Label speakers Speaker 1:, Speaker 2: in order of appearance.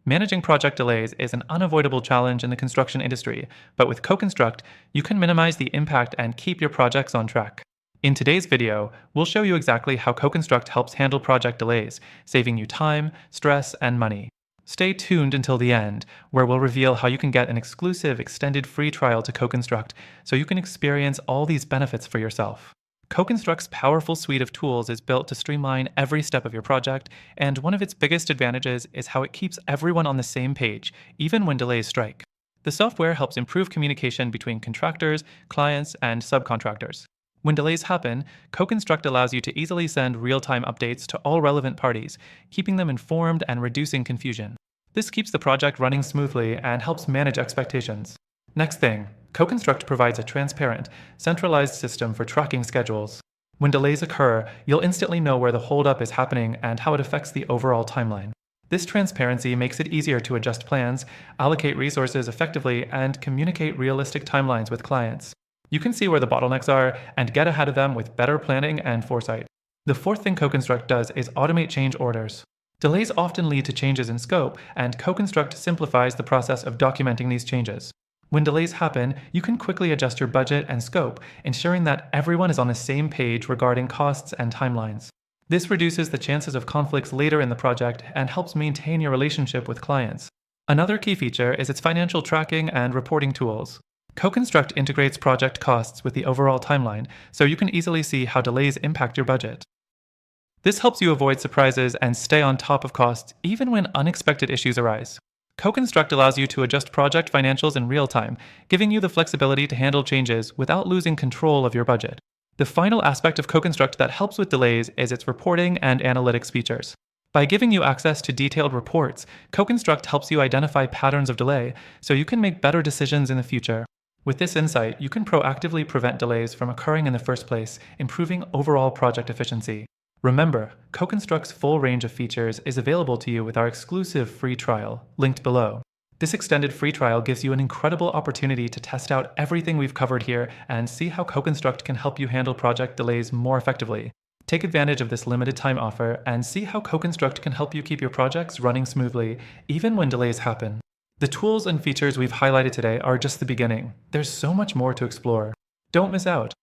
Speaker 1: Managing project delays is an unavoidable challenge in the construction industry, but with CoConstruct, you can minimize the impact and keep your projects on track. In today's video, we'll show you exactly how CoConstruct helps handle project delays, saving you time, stress, and money. Stay tuned until the end, where we'll reveal how you can get an exclusive extended free trial to CoConstruct so you can experience all these benefits for yourself. CoConstruct's powerful suite of tools is built to streamline every step of your project, and one of its biggest advantages is how it keeps everyone on the same page, even when delays strike. The software helps improve communication between contractors, clients, and subcontractors. When delays happen, CoConstruct allows you to easily send real-time updates to all relevant parties, keeping them informed and reducing confusion. This keeps the project running smoothly and helps manage expectations. Next thing, CoConstruct provides a transparent, centralized system for tracking schedules. When delays occur, you'll instantly know where the holdup is happening and how it affects the overall timeline. This transparency makes it easier to adjust plans, allocate resources effectively, and communicate realistic timelines with clients. You can see where the bottlenecks are and get ahead of them with better planning and foresight. The fourth thing CoConstruct does is automate change orders. Delays often lead to changes in scope, and CoConstruct simplifies the process of documenting these changes. When delays happen, you can quickly adjust your budget and scope, ensuring that everyone is on the same page regarding costs and timelines. This reduces the chances of conflicts later in the project and helps maintain your relationship with clients. Another key feature is its financial tracking and reporting tools. CoConstruct integrates project costs with the overall timeline, so you can easily see how delays impact your budget. This helps you avoid surprises and stay on top of costs even when unexpected issues arise. CoConstruct allows you to adjust project financials in real time, giving you the flexibility to handle changes without losing control of your budget. The final aspect of CoConstruct that helps with delays is its reporting and analytics features. By giving you access to detailed reports, CoConstruct helps you identify patterns of delay so you can make better decisions in the future. With this insight, you can proactively prevent delays from occurring in the first place, improving overall project efficiency. Remember, CoConstruct's full range of features is available to you with our exclusive free trial, linked below. This extended free trial gives you an incredible opportunity to test out everything we've covered here and see how CoConstruct can help you handle project delays more effectively. Take advantage of this limited time offer and see how CoConstruct can help you keep your projects running smoothly, even when delays happen. The tools and features we've highlighted today are just the beginning. There's so much more to explore. Don't miss out.